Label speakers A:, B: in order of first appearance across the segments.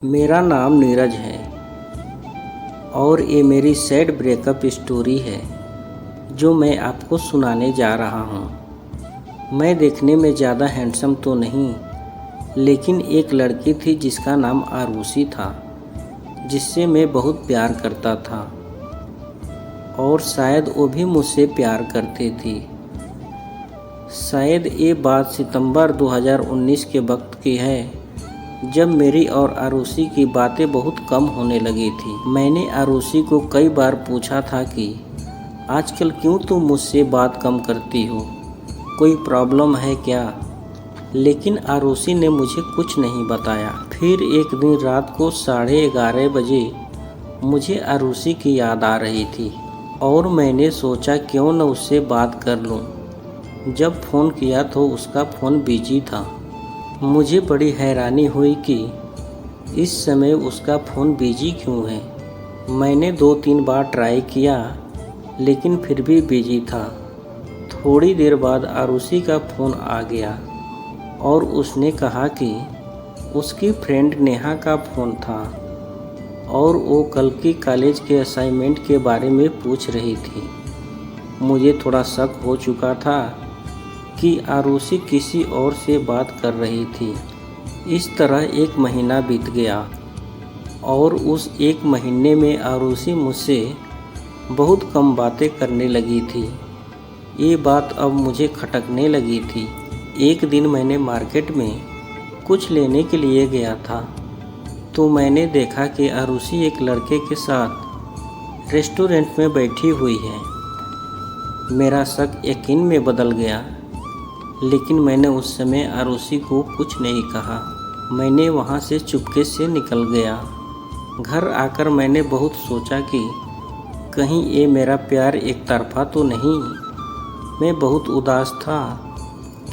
A: मेरा नाम नीरज है और ये मेरी सैड ब्रेकअप स्टोरी है जो मैं आपको सुनाने जा रहा हूँ। मैं देखने में ज़्यादा हैंडसम तो नहीं, लेकिन एक लड़की थी जिसका नाम आरुषि था, जिससे मैं बहुत प्यार करता था और शायद वो भी मुझसे प्यार करती थी। शायद ये बात सितंबर 2019 के वक्त की है, जब मेरी और आरुषि की बातें बहुत कम होने लगी थी। मैंने आरुषि को कई बार पूछा था कि आजकल क्यों तुम मुझसे बात कम करती हो, कोई प्रॉब्लम है क्या? लेकिन आरुषि ने मुझे कुछ नहीं बताया। फिर एक दिन रात को 11:30 बजे मुझे आरुषि की याद आ रही थी और मैंने सोचा क्यों न उससे बात कर लूं। जब फ़ोन किया तो उसका फ़ोन बिजी था। मुझे बड़ी हैरानी हुई कि इस समय उसका फ़ोन बिजी क्यों है। मैंने 2-3 बार ट्राई किया, लेकिन फिर भी बिजी था। थोड़ी देर बाद आरुषि का फ़ोन आ गया और उसने कहा कि उसकी फ्रेंड नेहा का फ़ोन था और वो कल की कॉलेज के असाइनमेंट के बारे में पूछ रही थी। मुझे थोड़ा शक हो चुका था कि आरुषि किसी और से बात कर रही थी। इस तरह 1 महीना बीत गया और उस 1 महीने में आरुषि मुझसे बहुत कम बातें करने लगी थी। ये बात अब मुझे खटकने लगी थी। एक दिन मैंने मार्केट में कुछ लेने के लिए गया था, तो मैंने देखा कि आरुषि एक लड़के के साथ रेस्टोरेंट में बैठी हुई है। मेरा शक यकीन में बदल गया, लेकिन मैंने उस समय आरुषि को कुछ नहीं कहा। मैंने वहाँ से चुपके से निकल गया। घर आकर मैंने बहुत सोचा कि कहीं ये मेरा प्यार एक तरफा तो नहीं। मैं बहुत उदास था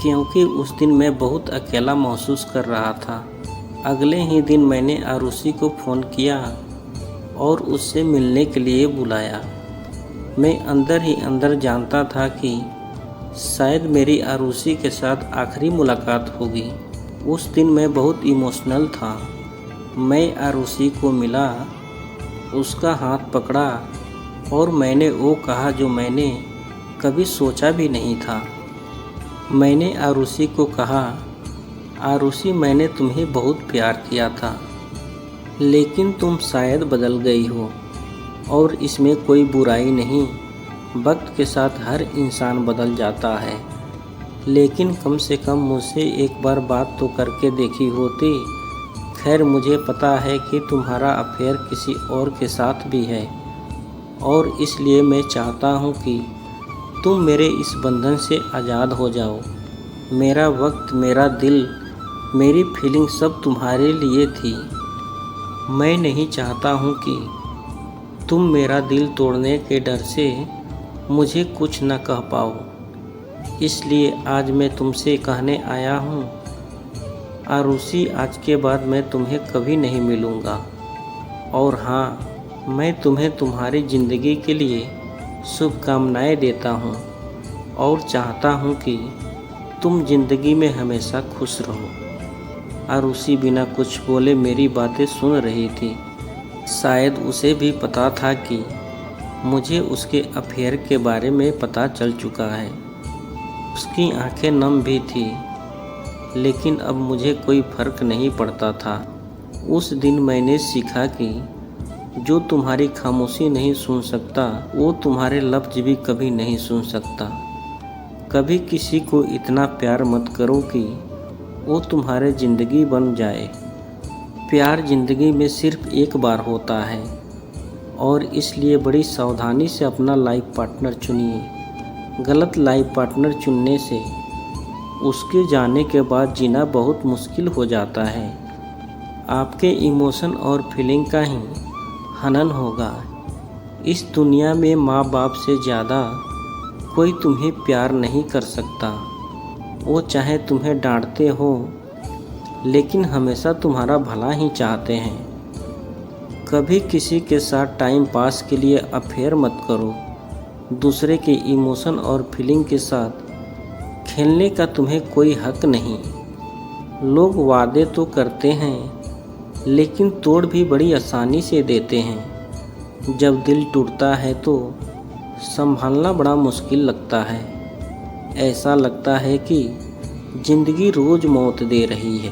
A: क्योंकि उस दिन मैं बहुत अकेला महसूस कर रहा था। अगले ही दिन मैंने आरुषि को फ़ोन किया और उससे मिलने के लिए बुलाया। मैं अंदर ही अंदर जानता था कि शायद मेरी आरुषि के साथ आखिरी मुलाकात होगी। उस दिन मैं बहुत इमोशनल था। मैं आरुषि को मिला, उसका हाथ पकड़ा और मैंने वो कहा जो मैंने कभी सोचा भी नहीं था। मैंने आरुषि को कहा, आरुषि, मैंने तुम्हें बहुत प्यार किया था, लेकिन तुम शायद बदल गई हो और इसमें कोई बुराई नहीं। वक्त के साथ हर इंसान बदल जाता है, लेकिन कम से कम मुझसे एक बार बात तो करके देखी होती। खैर, मुझे पता है कि तुम्हारा अफेयर किसी और के साथ भी है और इसलिए मैं चाहता हूँ कि तुम मेरे इस बंधन से आज़ाद हो जाओ। मेरा वक्त, मेरा दिल, मेरी फीलिंग सब तुम्हारे लिए थी। मैं नहीं चाहता हूँ कि तुम मेरा दिल तोड़ने के डर से मुझे कुछ न कह पाओ। इसलिए आज मैं तुमसे कहने आया हूँ, आरुषि, आज के बाद मैं तुम्हें कभी नहीं मिलूँगा। और हाँ, मैं तुम्हें तुम्हारी ज़िंदगी के लिए शुभकामनाएँ देता हूँ और चाहता हूँ कि तुम ज़िंदगी में हमेशा खुश रहो। आरुषि बिना कुछ बोले मेरी बातें सुन रही थी। शायद उसे भी पता था कि मुझे उसके अफेयर के बारे में पता चल चुका है। उसकी आंखें नम भी थी, लेकिन अब मुझे कोई फ़र्क नहीं पड़ता था। उस दिन मैंने सीखा कि जो तुम्हारी खामोशी नहीं सुन सकता, वो तुम्हारे लफ्ज़ भी कभी नहीं सुन सकता। कभी किसी को इतना प्यार मत करो कि वो तुम्हारे ज़िंदगी बन जाए। प्यार ज़िंदगी में सिर्फ एक बार होता है और इसलिए बड़ी सावधानी से अपना लाइफ पार्टनर चुनिए। गलत लाइफ पार्टनर चुनने से उसके जाने के बाद जीना बहुत मुश्किल हो जाता है। आपके इमोशन और फीलिंग का ही हनन होगा। इस दुनिया में माँ बाप से ज़्यादा कोई तुम्हें प्यार नहीं कर सकता। वो चाहे तुम्हें डांटते हो, लेकिन हमेशा तुम्हारा भला ही चाहते हैं। कभी किसी के साथ टाइम पास के लिए अफेयर मत करो। दूसरे के इमोशन और फीलिंग के साथ खेलने का तुम्हें कोई हक नहीं। लोग वादे तो करते हैं, लेकिन तोड़ भी बड़ी आसानी से देते हैं। जब दिल टूटता है तो संभालना बड़ा मुश्किल लगता है। ऐसा लगता है कि ज़िंदगी रोज़ मौत दे रही है।